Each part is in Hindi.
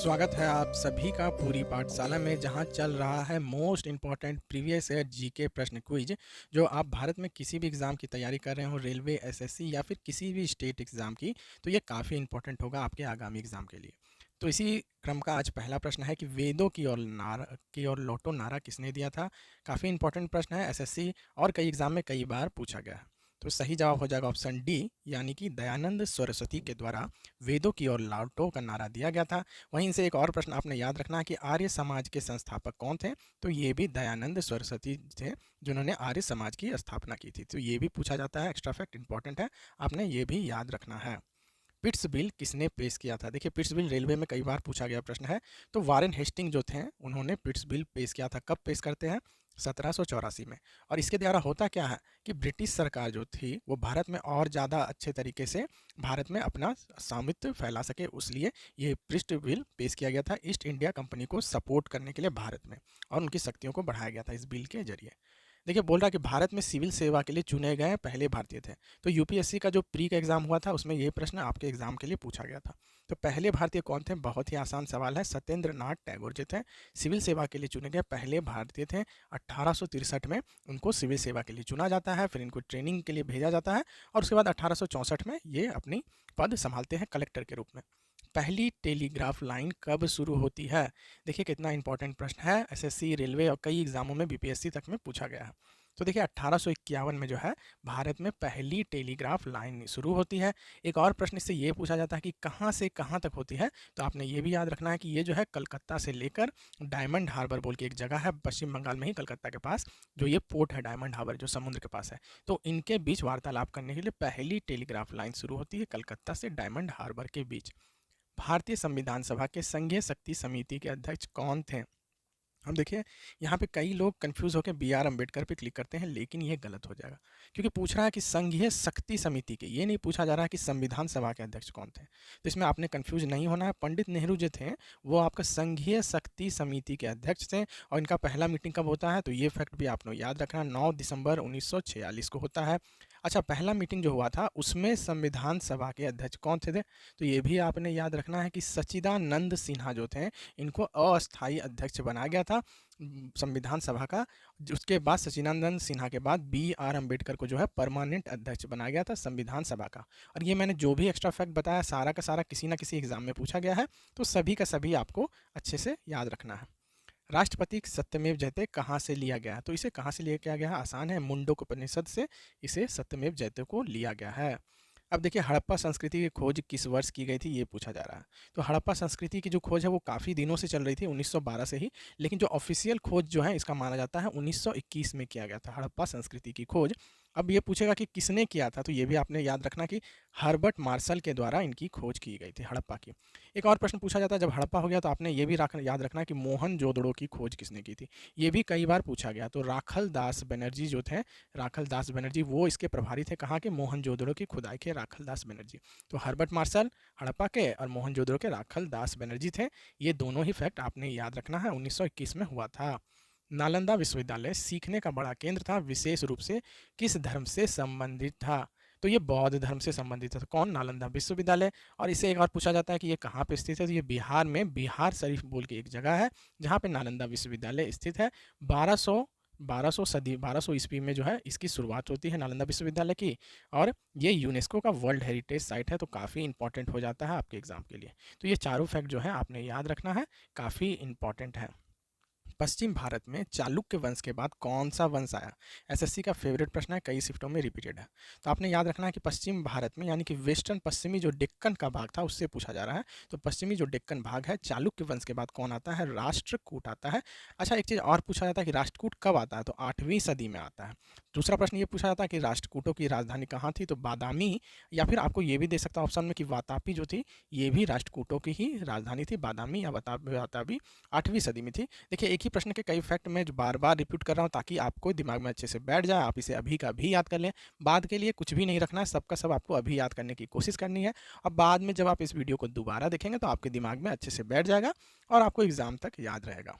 स्वागत है आप सभी का पूरी पाठशाला में, जहां चल रहा है most important previous year GK प्रश्न क्विज। जो आप भारत में किसी भी एग्ज़ाम की तैयारी कर रहे हो, रेलवे, एसएससी या फिर किसी भी स्टेट एग्ज़ाम की, तो ये काफ़ी इंपॉर्टेंट होगा आपके आगामी एग्ज़ाम के लिए। तो इसी क्रम का आज पहला प्रश्न है कि वेदों की ओर लौटो नारा किसने दिया था। काफ़ी इंपॉर्टेंट प्रश्न है, एसएससी और कई एग्ज़ाम में कई बार पूछा गया है। तो सही जवाब हो जाएगा ऑप्शन डी, यानी कि दयानंद सरस्वती के द्वारा वेदों की ओर लौटो का नारा दिया गया था। वहीं से एक और प्रश्न आपने याद रखना है कि आर्य समाज के संस्थापक कौन थे। तो ये भी दयानंद सरस्वती थे, जिन्होंने आर्य समाज की स्थापना की थी। तो ये भी पूछा जाता है, एक्स्ट्रा फैक्ट इंपॉर्टेंट है, आपने ये भी याद रखना है। पिट्स बिल किसने पेश किया था। देखिए, पिट्स बिल रेलवे में कई बार पूछा गया प्रश्न है। तो वारेन हेस्टिंग जो थे, उन्होंने पिट्स बिल पेश किया था। कब पेश करते हैं? 1784 में। और इसके द्वारा होता क्या है कि ब्रिटिश सरकार जो थी वो भारत में और ज़्यादा अच्छे तरीके से भारत में अपना स्वामित्व फैला सके, उसलिए ये पिट्स बिल पेश किया गया था ईस्ट इंडिया कंपनी को सपोर्ट करने के लिए भारत में, और उनकी शक्तियों को बढ़ाया गया था इस बिल के जरिए। देखिए, बोल रहा है कि भारत में सिविल सेवा के लिए चुने गए पहले भारतीय थे। तो यूपीएससी का जो प्री का एग्जाम हुआ था, उसमें ये प्रश्न आपके एग्जाम के लिए पूछा गया था। तो पहले भारतीय कौन थे? बहुत ही आसान सवाल है, सत्येंद्र नाथ टैगोर जी थे। सिविल सेवा के लिए चुने गए पहले भारतीय थे। 1863 में उनको सिविल सेवा के लिए चुना जाता है, फिर इनको ट्रेनिंग के लिए भेजा जाता है, और उसके बाद 1864 में ये अपनी पद संभालते हैं कलेक्टर के रूप में। पहली टेलीग्राफ लाइन कब शुरू होती है? देखिए, कितना इंपॉर्टेंट प्रश्न है, एसएससी, रेलवे और कई एग्जामों में, बीपीएससी तक में पूछा गया है। तो देखिए, 1851 में जो है भारत में पहली टेलीग्राफ लाइन शुरू होती है। एक और प्रश्न इससे ये पूछा जाता है कि कहाँ से कहाँ तक होती है। तो आपने ये भी याद रखना है कि ये जो है कलकत्ता से लेकर डायमंड हार्बर बोल के एक जगह है पश्चिम बंगाल में ही, कलकत्ता के पास, जो ये पोर्ट है डायमंड हार्बर, जो समुद्र के पास है। तो इनके बीच वार्तालाप करने के लिए पहली टेलीग्राफ लाइन शुरू होती है कलकत्ता से डायमंड हार्बर के बीच। भारतीय संविधान सभा के संघीय शक्ति समिति के अध्यक्ष कौन थे? हम देखिए, यहाँ पे कई लोग कंफ्यूज होकर बी आर अम्बेडकर पे क्लिक करते हैं, लेकिन ये गलत हो जाएगा, क्योंकि पूछ रहा है कि संघीय शक्ति समिति के, ये नहीं पूछा जा रहा है कि संविधान सभा के अध्यक्ष कौन थे। तो इसमें आपने कंफ्यूज नहीं होना है। पंडित नेहरू जो थे, वो आपका संघीय शक्ति समिति के अध्यक्ष थे, और इनका पहला मीटिंग कब होता है? तो ये फैक्ट भी आपने याद रखना, 9 दिसंबर 1946 को होता है। अच्छा, पहला मीटिंग जो हुआ था उसमें संविधान सभा के अध्यक्ष कौन थे? तो ये भी आपने याद रखना है कि सच्चिदानंद सिन्हा जो थे, इनको अस्थायी अध्यक्ष बनाया गया था संविधान सभा का। उसके बाद सच्चिदानंद सिन्हा के बाद बी आर अम्बेडकर को जो है परमानेंट अध्यक्ष बनाया गया था संविधान सभा का। और ये मैंने जो भी एक्स्ट्रा फैक्ट बताया, सारा का सारा किसी ना किसी एग्जाम में पूछा गया है, तो सभी का सभी आपको अच्छे से याद रखना है। राष्ट्रपति सत्यमेव जयते कहाँ से लिया गया है? तो इसे कहाँ से लिया गया है? आसान है, मुंडक उपनिषद से इसे सत्यमेव जयते को लिया गया है। अब देखिए, हड़प्पा संस्कृति की खोज किस वर्ष की गई थी, ये पूछा जा रहा है। तो हड़प्पा संस्कृति की जो खोज है वो काफ़ी दिनों से चल रही थी, 1912 से ही, लेकिन जो ऑफिशियल खोज जो है इसका माना जाता है 1921 में किया गया था हड़प्पा संस्कृति की खोज। अब ये पूछेगा कि किसने किया था, तो ये भी आपने याद रखना कि हर्बर्ट मार्शल के द्वारा इनकी खोज की गई थी हड़प्पा की। एक और प्रश्न पूछा जाता है, जब हड़प्पा हो गया तो आपने ये भी याद रखना कि मोहनजोदड़ो की खोज किसने की थी। ये भी कई बार पूछा गया। तो राखल दास बनर्जी जो थे, राखल दास बनर्जी, वो इसके प्रभारी थे, कहाँ के? मोहनजोदड़ो की खुदाई के राखल दास बनर्जी। तो हर्बर्ट मार्शल हड़प्पा के, और मोहनजोदड़ो के राखल दास बनर्जी थे। ये दोनों ही फैक्ट आपने याद रखना है, 1921 में हुआ था। नालंदा विश्वविद्यालय सीखने का बड़ा केंद्र था, विशेष रूप से किस धर्म से संबंधित था? तो ये बौद्ध धर्म से संबंधित था। तो कौन? नालंदा विश्वविद्यालय। और इसे एक और पूछा जाता है कि ये कहाँ पे स्थित है, तो ये बिहार में बिहार शरीफ बोल के एक जगह है, जहाँ पे नालंदा विश्वविद्यालय स्थित है। 1200 ईस्वी में जो है इसकी शुरुआत होती है नालंदा विश्वविद्यालय की, और ये यूनेस्को का वर्ल्ड हेरिटेज साइट है। तो काफ़ी इंपॉर्टेंट हो जाता है आपके एग्जाम के लिए। तो ये चारों फैक्ट जो है आपने याद रखना है, काफ़ी इंपॉर्टेंट है। पश्चिम भारत में चालुक्य वंश के बाद कौन सा वंश आया? एसएससी का फेवरेट प्रश्न है, कई शिफ्टों में रिपीटेड है। तो आपने याद रखना है कि पश्चिम भारत में, यानी कि वेस्टर्न पश्चिमी जो डेक्कन का भाग था, उससे पूछा जा रहा है। तो पश्चिमी जो डेक्कन भाग है, चालुक्य वंश के बाद कौन आता है? राष्ट्रकूट आता है। अच्छा, एक चीज़ और पूछा जाता है कि राष्ट्रकूट कब आता है? तो 8वीं सदी में आता है। दूसरा प्रश्न ये पूछा जाता है कि राष्ट्रकूटों की राजधानी कहाँ थी? तो बादामी, या फिर आपको ये भी दे सकता हूँ ऑप्शन में कि वातापी जो थी, ये भी राष्ट्रकूटों की ही राजधानी थी, बादामी या वातापी 8वीं सदी में थी। देखिए, एक ही प्रश्न के कई फैक्ट मैं जो बार बार रिपीट कर रहा हूँ, ताकि आपको दिमाग में अच्छे से बैठ जाए, आप इसे अभी का अभी याद कर लें। बाद के लिए कुछ भी नहीं रखना है, सबका सब आपको अभी याद करने की कोशिश करनी है। और बाद में जब आप इस वीडियो को दोबारा देखेंगे तो आपके दिमाग में अच्छे से बैठ जाएगा और आपको एग्जाम तक याद रहेगा।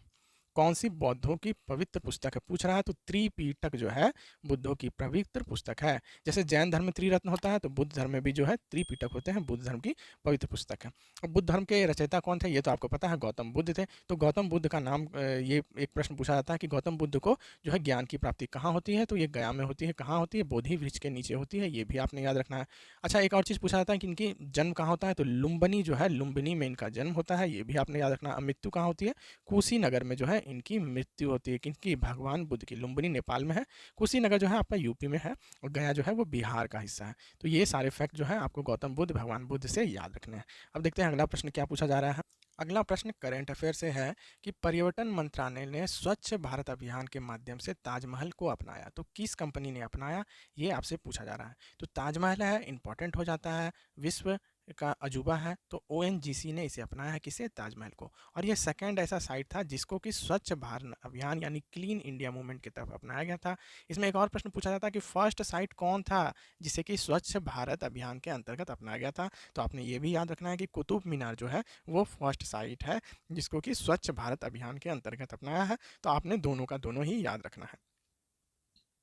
कौन सी बौद्धों की पवित्र पुस्तक है पूछ रहा है, तो त्रिपिटक जो है बुद्धों की पवित्र पुस्तक है। जैसे जैन धर्म में त्रिरत्न होता है, तो बुद्ध धर्म में भी जो है त्रिपिटक होते हैं, बुद्ध धर्म की पवित्र पुस्तक है। अब बुद्ध धर्म के रचयिता कौन थे, ये तो आपको पता है, गौतम बुद्ध थे। तो गौतम बुद्ध का नाम, ये एक प्रश्न पूछा जाता है कि गौतम बुद्ध को जो है ज्ञान की प्राप्ति कहाँ होती है, तो ये गया में होती है। कहाँ होती है, बोधि वृक्ष के नीचे होती है, ये भी आपने याद रखना है। अच्छा, एक और चीज़ पूछा जाता है कि इनकी जन्म कहाँ होता है, तो लुम्बिनी जो है, लुम्बिनी में इनका जन्म होता है, ये भी आपने याद रखना है। अब मृत्यु कहाँ होती है, कुशीनगर में जो है इनकी मृत्यु होती है। किनकी, भगवान बुद्ध की। लुम्बिनी नेपाल में है, कुशीनगर जो है आपका यूपी में है, और गया जो है वो बिहार का हिस्सा है। तो ये सारे फैक्ट जो है आपको गौतम बुद्ध, भगवान बुद्ध से याद रखने हैं। अब देखते हैं अगला प्रश्न क्या पूछा जा रहा है। अगला प्रश्न करेंट अफेयर से है कि पर्यटन मंत्रालय ने स्वच्छ भारत अभियान के माध्यम से ताजमहल को अपनाया, तो किस कंपनी ने अपनाया, ये आपसे पूछा जा रहा है। तो ताजमहल है, इंपॉर्टेंट हो जाता है, विश्व का अजूबा है, तो ओएनजीसी ने इसे अपनाया है, किसे, ताजमहल को। और ये सेकंड ऐसा साइट था जिसको कि स्वच्छ भारत अभियान यानी क्लीन इंडिया मूवमेंट की तरफ अपनाया गया था। इसमें एक और प्रश्न पूछा जाता है कि फर्स्ट साइट कौन था जिसे कि स्वच्छ भारत अभियान के अंतर्गत अपनाया गया था। तो आपने ये भी याद रखना है कि कुतुब मीनार जो है वो फर्स्ट साइट है जिसको कि स्वच्छ भारत अभियान के अंतर्गत अपनाया है। तो आपने दोनों का दोनों ही याद रखना है।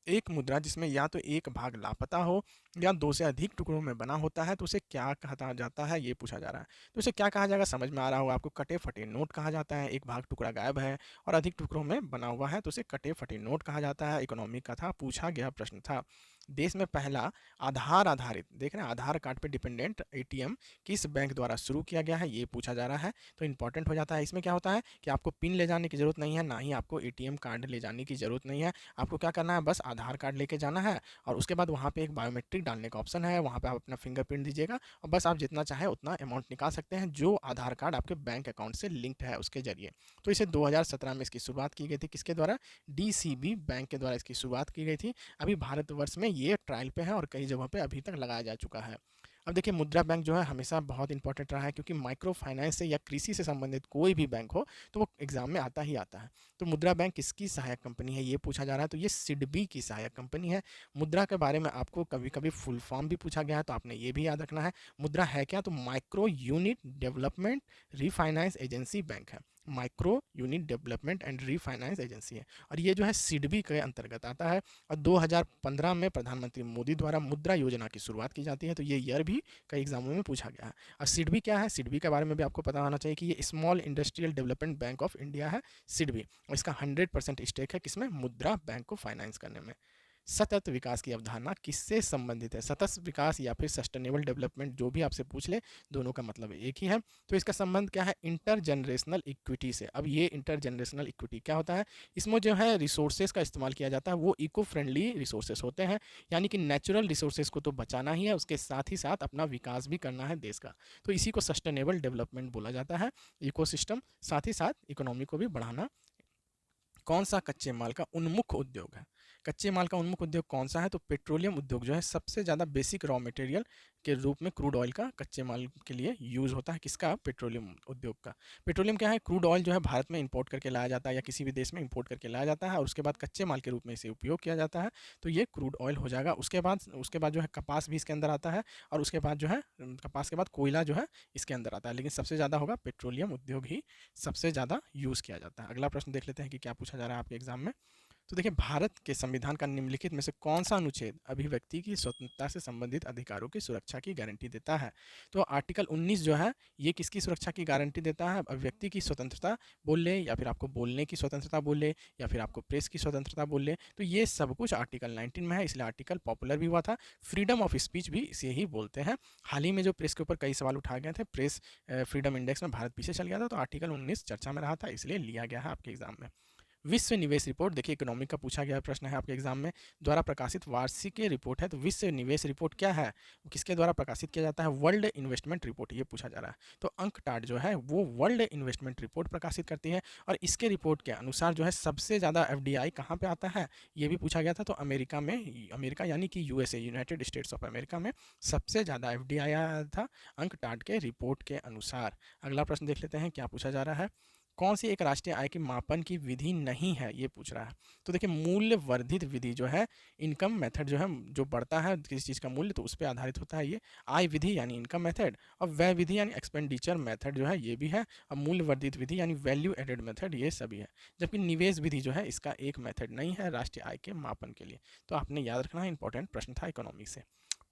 एक मुद्रा जिसमें या तो एक भाग लापता हो या दो से अधिक टुकड़ों में बना होता है, तो उसे क्या कहा जाता है, ये पूछा जा रहा है। तो उसे क्या कहा जाएगा, समझ में आ रहा होगा आपको, कटे फटे नोट कहा जाता है। एक भाग टुकड़ा गायब है और अधिक टुकड़ों में बना हुआ है, तो उसे कटे फटे नोट कहा जाता है। इकोनॉमी का था, पूछा गया प्रश्न था। देश में पहला आधार आधारित, देख रहे हैं, आधार कार्ड पे डिपेंडेंट एटीएम किस बैंक द्वारा शुरू किया गया है, ये पूछा जा रहा है। तो इंपॉर्टेंट हो जाता है। इसमें क्या होता है कि आपको पिन ले जाने की जरूरत नहीं है, ना ही आपको एटीएम कार्ड ले जाने की जरूरत नहीं है। आपको क्या करना है, बस आधार कार्ड लेके जाना है, और उसके बाद वहाँ पे एक बायोमेट्रिक डालने का ऑप्शन है, वहाँ पे आप अपना फिंगरप्रिंट दीजिएगा, और बस आप जितना चाहे उतना अमाउंट निकाल सकते हैं जो आधार कार्ड आपके बैंक अकाउंट से लिंक्ड है उसके जरिए। तो इसे 2017 में इसकी शुरुआत की गई थी, किसके द्वारा, डीसीबी बैंक के द्वारा इसकी शुरुआत की गई थी। अभी भारतवर्ष में ये ट्रायल पे है और कई जगहों पे अभी तक लगाया जा चुका है। अब देखिए, मुद्रा बैंक जो है हमेशा बहुत इंपॉर्टेंट रहा है, क्योंकि माइक्रो फाइनेंस से या कृषि से संबंधित कोई भी बैंक हो तो वो एग्जाम में आता ही आता है। तो मुद्रा बैंक किसकी सहायक कंपनी है, ये पूछा जा रहा है। तो ये सिडबी की सहायक कंपनी है। मुद्रा के बारे में आपको कभी कभी फुल फॉर्म भी पूछा गया है, तो आपने ये भी याद रखना है। मुद्रा है क्या, तो micro unit development refinance agency bank है। Micro unit development and refinance agency है, और ये जो है सिडबी के अंतर्गत आता है। और 2015 में प्रधानमंत्री मोदी द्वारा मुद्रा योजना की शुरुआत की जाती है। तो ये ईयर भी कई एग्जामों में पूछा गया है। और सिडबी क्या है, सिडबी के बारे में भी आपको पता होना चाहिए कि ये small industrial development bank of India है, सिडबी। और इसका 100% स्टेक है किसमें, मुद्रा बैंक को फाइनेंस करने में। सतत विकास की अवधारणा किससे संबंधित है, सतत विकास या फिर सस्टेनेबल डेवलपमेंट, जो भी आपसे पूछ ले, दोनों का मतलब एक ही है। तो इसका संबंध क्या है, इंटर जनरेशनल इक्विटी से। अब ये इंटर जनरेशनल इक्विटी क्या होता है, इसमें जो है रिसोर्सेज का इस्तेमाल किया जाता है, वो इको फ्रेंडली रिसोर्सेज होते हैं, यानी कि नेचुरल रिसोर्सेज को तो बचाना ही है, उसके साथ ही साथ अपना विकास भी करना है देश का। तो इसी को सस्टेनेबल डेवलपमेंट बोला जाता है, इकोसिस्टम, साथ ही साथ इकोनॉमी को भी बढ़ाना। कौन सा कच्चे माल का उन्मुख उद्योग है, कच्चे माल का उन्मुख उद्योग कौन सा है, तो पेट्रोलियम उद्योग जो है सबसे ज़्यादा बेसिक रॉ मटेरियल के रूप में क्रूड ऑयल का कच्चे माल के लिए यूज़ होता है, किसका, पेट्रोलियम उद्योग का। पेट्रोलियम क्या है, क्रूड ऑयल जो है भारत में इंपोर्ट करके लाया जाता है या किसी भी देश में इंपोर्ट करके लाया जाता है, और उसके बाद कच्चे माल के रूप में इसे उपयोग किया जाता है, तो ये क्रूड ऑयल हो जाएगा। उसके बाद जो है कपास भी इसके अंदर आता है, और उसके बाद जो है कपास के बाद कोयला जो है इसके अंदर आता है, लेकिन सबसे ज़्यादा होगा पेट्रोलियम उद्योग ही सबसे ज़्यादा यूज़ किया जाता है। अगला प्रश्न देख लेते हैं कि क्या पूछा जा रहा है आपके एग्जाम में। तो देखिए, भारत के संविधान का निम्नलिखित में से कौन सा अनुच्छेद अभिव्यक्ति की स्वतंत्रता से संबंधित अधिकारों की सुरक्षा की गारंटी देता है, तो आर्टिकल 19 जो है ये किसकी सुरक्षा की गारंटी देता है, अभिव्यक्ति की स्वतंत्रता बोल ले, या फिर आपको बोलने की स्वतंत्रता बोल ले, या फिर आपको प्रेस की स्वतंत्रता बोल ले, तो ये सब कुछ आर्टिकल 19 में है, इसलिए आर्टिकल पॉपुलर भी हुआ था। फ्रीडम ऑफ स्पीच भी इसे ही बोलते हैं। हाल ही में जो प्रेस के ऊपर कई सवाल उठाए गए थे, प्रेस फ्रीडम इंडेक्स में भारत पीछे चल गया था, तो आर्टिकल 19 चर्चा में रहा था, इसलिए लिया गया है आपके एग्जाम में। विश्व निवेश रिपोर्ट, देखिए इकोनॉमिक का पूछा गया प्रश्न है आपके एग्जाम में, द्वारा प्रकाशित वार्षिक रिपोर्ट है। तो विश्व निवेश रिपोर्ट क्या है, किसके द्वारा प्रकाशित किया जाता है, वर्ल्ड इन्वेस्टमेंट रिपोर्ट, ये पूछा जा रहा है। तो अंकटाड जो है वो वर्ल्ड इन्वेस्टमेंट रिपोर्ट प्रकाशित करती है, और इसके रिपोर्ट के अनुसार जो है सबसे ज़्यादा एफडीआई कहाँ पे आता है, ये भी पूछा गया था। तो अमेरिका में, अमेरिका यानी कि USA, United states of America में सबसे ज़्यादा एफडीआई आया था अंकटाड के रिपोर्ट के अनुसार। अगला प्रश्न देख लेते हैं क्या पूछा जा रहा है। कौन सी एक राष्ट्रीय आय के मापन की विधि नहीं है, ये पूछ रहा है। तो देखिए मूल्य वर्धित विधि जो है, इनकम मेथड जो है, जो बढ़ता है किसी चीज़ का मूल्य तो उस पे आधारित होता है ये। आय विधि यानी इनकम मेथड, और व्यय विधि यानी एक्सपेंडिचर मेथड जो है ये भी है, और मूल्य वर्धित विधि यानी वैल्यू एडेड मेथड ये सभी है। जबकि निवेश विधि जो है इसका एक मेथड नहीं है राष्ट्रीय आय के मापन के लिए। तो आपने याद रखना है, इंपॉर्टेंट प्रश्न था इकोनॉमिक्स से।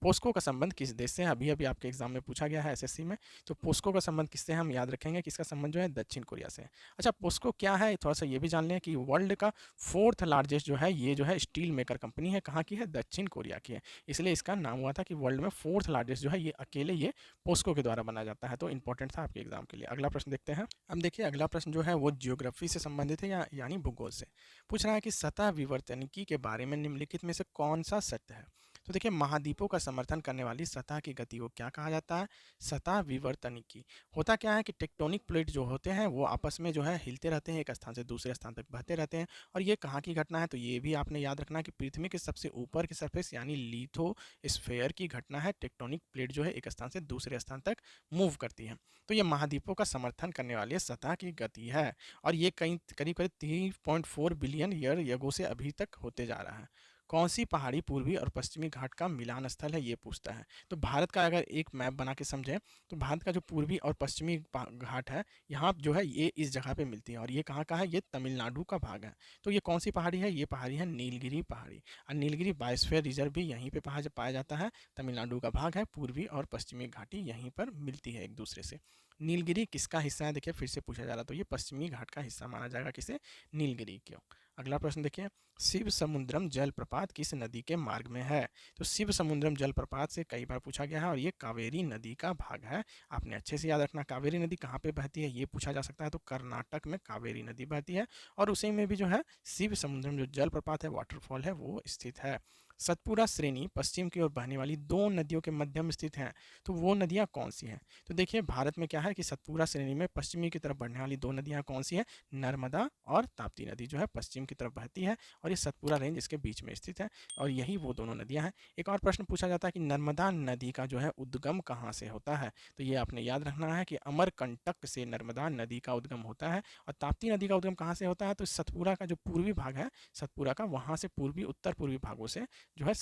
पोस्को का संबंध किस देश से है, अभी अभी आपके एग्जाम में पूछा गया है एसएससी में। तो पोस्को का संबंध किससे है, हम याद रखेंगे कि इसका संबंध जो है दक्षिण कोरिया से है। अच्छा, पोस्को क्या है, थोड़ा सा ये भी जान लें कि वर्ल्ड का 4th लार्जेस्ट जो है ये जो है स्टील मेकर कंपनी है, कहाँ की है, दक्षिण कोरिया की है। इसलिए इसका नाम हुआ था कि वर्ल्ड में 4th लार्जेस्ट जो है ये अकेले ये पोस्को के द्वारा बनाया जाता है। तो इंपॉर्टेंट था आपके एग्जाम के लिए। अगला प्रश्न देखते हैं। हम देखिए अगला प्रश्न जो है वो जियोग्राफी से संबंधित है, या यानी भूगोल से। पूछ रहा है कि सतह विवर्तनिकी के बारे में निम्नलिखित में से कौन सा सत्य है। तो देखिए महाद्वीपों का समर्थन करने वाली सतह की गति को क्या कहा जाता है, सतह विवर्तनिकी। होता क्या है कि टेक्टोनिक प्लेट जो होते हैं वो आपस में जो है हिलते रहते हैं, एक स्थान से दूसरे स्थान तक बहते रहते हैं। और ये कहाँ की घटना है, तो ये भी आपने याद रखना कि पृथ्वी के सबसे ऊपर की सरफेस यानी लिथोस्फेयर की घटना है। टेक्टोनिक प्लेट जो है एक स्थान से दूसरे स्थान तक मूव करती है। तो ये महाद्वीपों का समर्थन करने वाली सतह की गति है, और ये करीब करीब 3.4 बिलियन ईयर युगों से अभी तक होते जा रहा है। कौन सी पहाड़ी पूर्वी और पश्चिमी घाट का मिलान स्थल है, ये पूछता है। तो भारत का अगर एक मैप बना के समझें तो भारत का जो पूर्वी और पश्चिमी घाट है, यहाँ जो है ये इस जगह पे मिलती है, और ये कहाँ का है, ये तमिलनाडु का भाग है। तो ये कौन सी पहाड़ी है, ये पहाड़ी है नीलगिरी पहाड़ी, और नीलगिरी बायोस्फीयर रिजर्व भी यहीं पे पाया जाता है। तमिलनाडु का भाग है, पूर्वी और पश्चिमी घाटी यहीं पर मिलती है एक दूसरे से। नीलगिरी किसका हिस्सा है, देखिए फिर से पूछा जा रहा, तो ये पश्चिमी घाट का हिस्सा माना जाएगा किसे, नीलगिरी क्यों। अगला प्रश्न देखिए, शिव समुद्रम जलप्रपात किस नदी के मार्ग में है। तो शिव समुद्रम जलप्रपात से कई बार पूछा गया है, और ये कावेरी नदी का भाग है। आपने अच्छे से याद रखना, कावेरी नदी कहाँ पे बहती है ये पूछा जा सकता है। तो कर्नाटक में कावेरी नदी बहती है, और उसी में भी जो है शिव समुद्रम जो जलप्रपात है, वाटरफॉल है, वो स्थित है। सतपुरा श्रेणी पश्चिम की ओर बहने वाली दो नदियों के मध्य में स्थित है। तो वो नदियाँ कौन सी हैं, तो देखिए भारत में क्या है कि सतपुरा श्रेणी में पश्चिमी की तरफ बढ़ने वाली दो नदियाँ कौन सी है, नर्मदा और ताप्ती नदी जो है पश्चिम की तरफ बहती है, और ये सतपुरा रेंज इसके बीच में स्थित है, और यही वो दोनों नदियाँ हैं। एक और प्रश्न पूछा जाता है कि नर्मदा नदी का जो है उद्गम कहाँ से होता है। तो ये आपने याद रखना है कि अमरकंटक से नर्मदा नदी का उद्गम होता है। और ताप्ती नदी का उद्गम कहाँ से होता है, तो सतपुरा का जो पूर्वी भाग है सतपुरा का, वहाँ से पूर्वी उत्तर पूर्वी भागों से जो है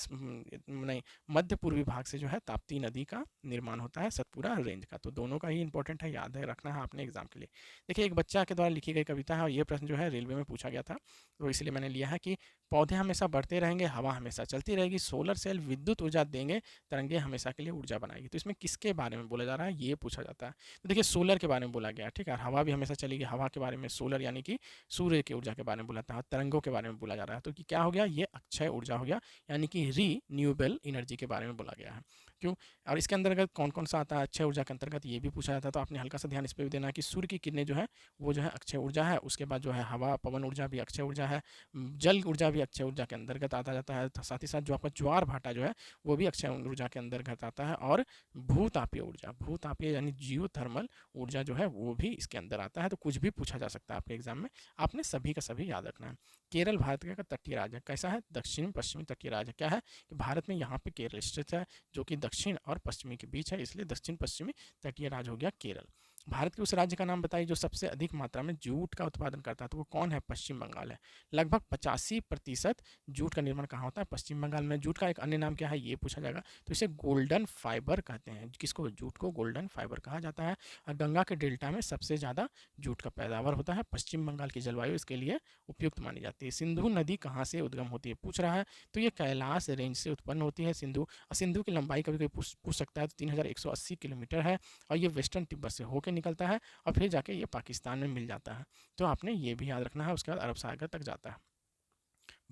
नहीं, मध्य पूर्वी भाग से जो है ताप्ती नदी का निर्माण होता है सतपुरा रेंज का। तो दोनों का ही इंपॉर्टेंट है, याद है रखना है आपने एग्जाम के लिए। देखिए एक बच्चा के द्वारा लिखी गई कविता है, और ये प्रश्न जो है रेलवे में पूछा गया था, तो इसलिए मैंने लिया है कि पौधे हमेशा बढ़ते रहेंगे, हवा हमेशा चलती रहेगी, सोलर सेल विद्युत ऊर्जा देंगे, तरंगे हमेशा के लिए ऊर्जा बनाएगी। तो इसमें किसके बारे में बोला जा रहा है, ये पूछा जाता है। तो देखिए सोलर के बारे में बोला गया, ठीक है, हवा भी हमेशा चलेगी, हवा के बारे में सोलर यानी कि सूर्य की ऊर्जा के बारे में बोला था, तरंगों के बारे में बोला जा रहा है। तो क्या हो गया, ये अक्षय ऊर्जा हो गया, यानी कि रीन्यूएबल एनर्जी के बारे में बोला गया है। क्यों, और इसके अंतर्गत कौन कौन सा आता है, अक्षय ऊर्जा के अंतर्गत ये भी पूछा जाता है। तो आपने हल्का सा ध्यान इस पर भी देना कि सूर्य की किरणें जो है वो जो है अक्षय ऊर्जा है। उसके बाद जो है हवा पवन ऊर्जा भी अक्षय ऊर्जा है, जल ऊर्जा भी अक्षय ऊर्जा के अंतर्गत आता जाता है। साथ ही साथ जो आपका ज्वार भाटा जो है वो भी अक्षय ऊर्जा के अंतर्गत आता है। और भूतापीय ऊर्जा, भूतापीय यानी जियो थर्मल ऊर्जा जो है वो भी इसके अंदर आता है। तो कुछ भी पूछा जा सकता है आपके एग्जाम में, आपने सभी का सभी याद रखना है। केरल भारत का तटीय राज्य कैसा है, दक्षिण पश्चिमी तटीय राज्य। क्या है कि भारत में यहाँ पे केरल स्थित है, जो कि दक्षिण और पश्चिमी के बीच है, इसलिए दक्षिण पश्चिमी तटीय राज्य हो गया केरल। भारत के उस राज्य का नाम बताइए जो सबसे अधिक मात्रा में जूट का उत्पादन करता है। तो वो कौन है, पश्चिम बंगाल है। लगभग 85% जूट का निर्माण कहाँ होता है, पश्चिम बंगाल में। जूट का एक अन्य नाम क्या है, ये पूछा जाएगा। तो इसे गोल्डन फाइबर कहते हैं, किसको, जूट को गोल्डन फाइबर कहा जाता है। और गंगा के डेल्टा में सबसे ज़्यादा जूट का पैदावार होता है। पश्चिम बंगाल की जलवायु इसके लिए उपयुक्त मानी जाती है। सिंधु नदी कहाँ से उद्गम होती है, पूछ रहा है। तो ये कैलाश रेंज से उत्पन्न होती है सिंधु। और सिंधु की लंबाई कभी कभी पूछ सकता है, तो 3180 किलोमीटर है, और ये वेस्टर्न तिब्बत से होकर निकलता है, और फिर जाके ये पाकिस्तान में मिल जाता है। तो आपने ये भी याद रखना है। उसके बाद अरब सागर तक जाता है।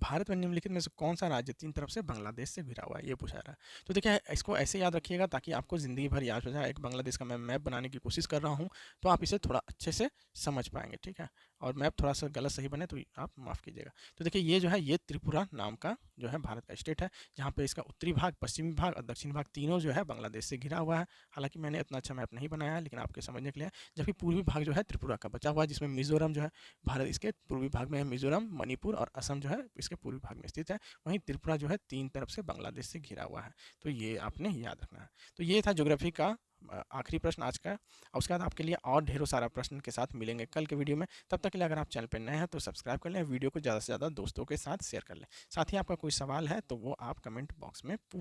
भारत में निम्नलिखित में से कौन सा राज्य तीन तरफ से बांग्लादेश से घिरा हुआ है, ये पूछा रहा है। तो देखिए इसको ऐसे याद रखिएगा ताकि आपको ज़िंदगी भर याद हो जाए। एक बांग्लादेश का मैं मैप बनाने की कोशिश कर रहा हूँ, तो आप इसे थोड़ा अच्छे से समझ पाएंगे, ठीक है। और मैप थोड़ा सा गलत सही बने तो आप माफ़ कीजिएगा। तो देखिए ये जो है ये त्रिपुरा नाम का जो है भारत का स्टेट है, जहाँ पे इसका उत्तरी भाग, पश्चिमी भाग और दक्षिणी भाग तीनों जो है बांग्लादेश से घिरा हुआ है। हालांकि मैंने इतना अच्छा मैप नहीं बनाया है, लेकिन आपके समझने के लिए। जबकि पूर्वी भाग जो है त्रिपुरा का बचा हुआ है, जिसमें मिजोरम जो है भारत इसके पूर्वी भाग में है। मिजोरम, मणिपुर और असम जो है इसके पूर्वी भाग में स्थित है। वहीं त्रिपुरा जो है तीन तरफ से बांग्लादेश से घिरा हुआ है। तो ये आपने याद रखना है। तो ये था ज्योग्राफी का आखिरी प्रश्न आज का, और उसके बाद आपके लिए और ढेरों सारा प्रश्न के साथ मिलेंगे कल के वीडियो में। तब तक के लिए अगर आप चैनल पर नए हैं तो सब्सक्राइब कर लें, वीडियो को ज़्यादा से ज़्यादा दोस्तों के साथ शेयर कर लें। साथ ही आपका कोई सवाल है तो वो आप कमेंट बॉक्स में